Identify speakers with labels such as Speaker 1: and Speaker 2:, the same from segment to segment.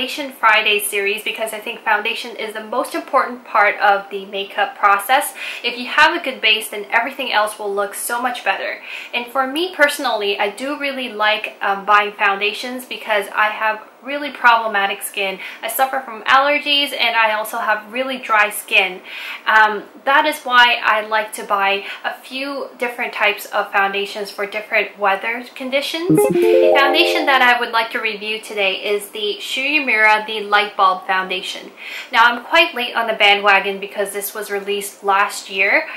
Speaker 1: Foundation Friday series because I think foundation is the most important part of the makeup process. If you have a good base, then everything else will look so much better. And for me personally, I do really like buying foundations because I have really problematic skin. I suffer from allergies and I also have really dry skin. That is why I like to buy a few different types of foundations for different weather conditions. The foundation that I would like to review today is the Shu Uemura Lightbulb Foundation. Now I'm quite late on the bandwagon because this was released last year.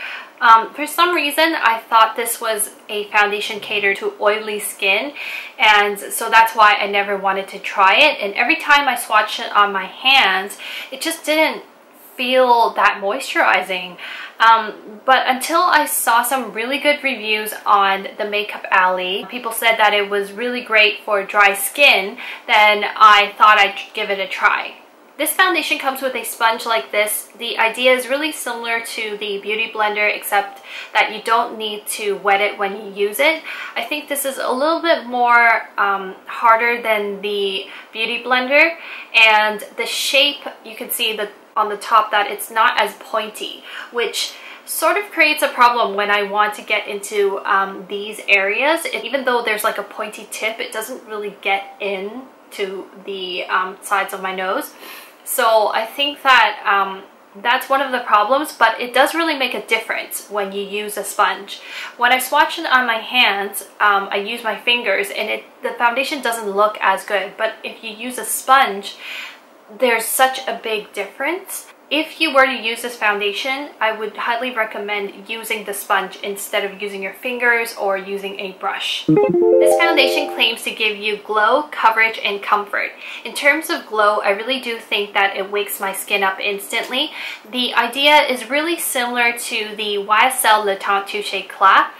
Speaker 1: For some reason, I thought this was a foundation catered to oily skin, and so that's why I never wanted to try it. And every time I swatched it on my hands, it just didn't feel that moisturizing. But until I saw some really good reviews on the Makeup Alley, people said that it was really great for dry skin, then I thought I'd give it a try. This foundation comes with a sponge like this. The idea is really similar to the Beauty Blender, except that you don't need to wet it when you use it. I think this is a little bit more harder than the Beauty Blender, and the shape, you can see that on the top that it's not as pointy, which sort of creates a problem when I want to get into these areas. Even though there's like a pointy tip, it doesn't really get in to the sides of my nose. So I think that that's one of the problems, but it does really make a difference when you use a sponge. When I swatch it on my hands, I use my fingers and the foundation doesn't look as good, but if you use a sponge, there's such a big difference. If you were to use this foundation, I would highly recommend using the sponge instead of using your fingers or using a brush. This foundation claims to give you glow, coverage, and comfort. In terms of glow, I really do think that it wakes my skin up instantly. The idea is really similar to the YSL Le Teint Touche Eclat.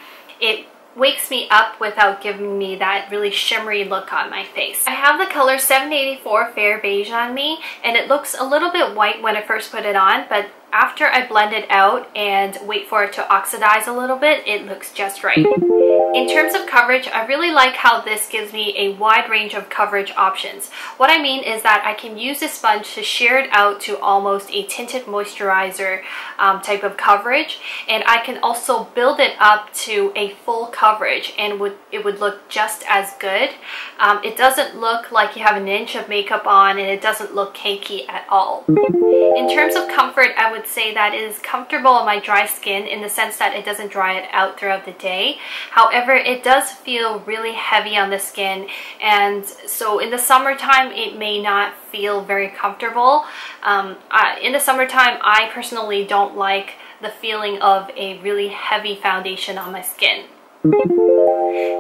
Speaker 1: It wakes me up without giving me that really shimmery look on my face. I have the color 784 Fair Beige on me, and it looks a little bit white when I first put it on, but after I blend it out and wait for it to oxidize a little bit, it looks just right. In terms of coverage, I really like how this gives me a wide range of coverage options. What I mean is that I can use this sponge to sheer it out to almost a tinted moisturizer type of coverage, and I can also build it up to a full coverage and it would look just as good. It doesn't look like you have an inch of makeup on, and it doesn't look cakey at all. In terms of comfort, I would say that it is comfortable on my dry skin in the sense that it doesn't dry it out throughout the day. However, it does feel really heavy on the skin, and so in the summertime it may not feel very comfortable. In the summertime, I personally don't like the feeling of a really heavy foundation on my skin.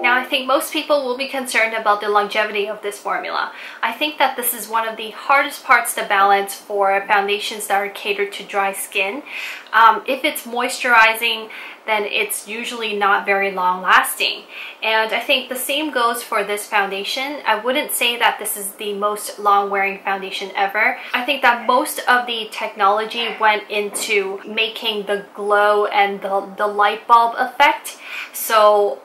Speaker 1: Now, I think most people will be concerned about the longevity of this formula. I think that this is one of the hardest parts to balance for foundations that are catered to dry skin. If it's moisturizing, then it's usually not very long lasting. And I think the same goes for this foundation. I wouldn't say that this is the most long wearing foundation ever. I think that most of the technology went into making the glow and the light bulb effect. So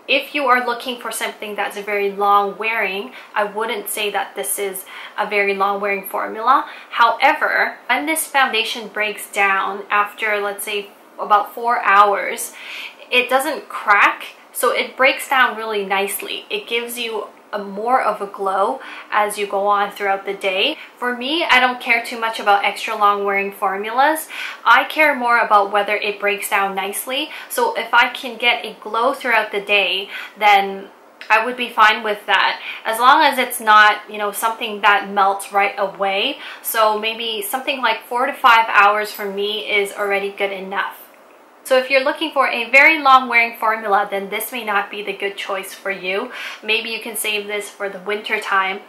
Speaker 1: if you are looking for something that's very long wearing, I wouldn't say that this is a very long wearing formula. However, when this foundation breaks down after, let's say, about 4 hours, it doesn't crack, so it breaks down really nicely. It gives you more of a glow as you go on throughout the day. For me, I don't care too much about extra long wearing formulas. I care more about whether it breaks down nicely. So if I can get a glow throughout the day, then I would be fine with that, as long as it's not, you know, something that melts right away. So maybe something like 4 to 5 hours for me is already good enough. So if you're looking for a very long wearing formula, then this may not be the good choice for you. Maybe you can save this for the winter time.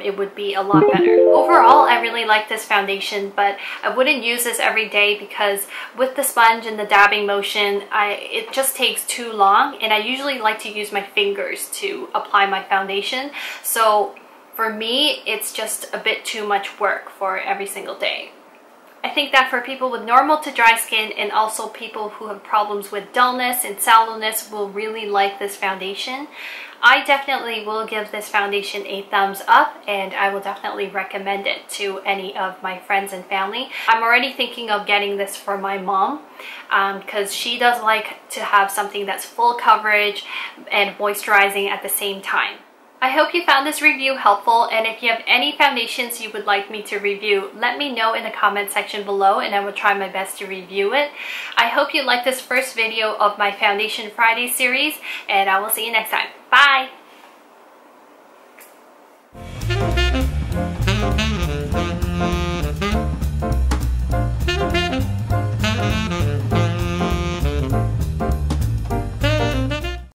Speaker 1: It would be a lot better. Overall, I really like this foundation, but I wouldn't use this every day because with the sponge and the dabbing motion, it just takes too long, and I usually like to use my fingers to apply my foundation. So for me, it's just a bit too much work for every single day. I think that for people with normal to dry skin and also people who have problems with dullness and sallowness will really like this foundation. I definitely will give this foundation a thumbs up, and I will definitely recommend it to any of my friends and family. I'm already thinking of getting this for my mom because she does like to have something that's full coverage and moisturizing at the same time. I hope you found this review helpful, and if you have any foundations you would like me to review, let me know in the comment section below and I will try my best to review it. I hope you liked this first video of my Foundation Friday series, and I will see you next time. Bye!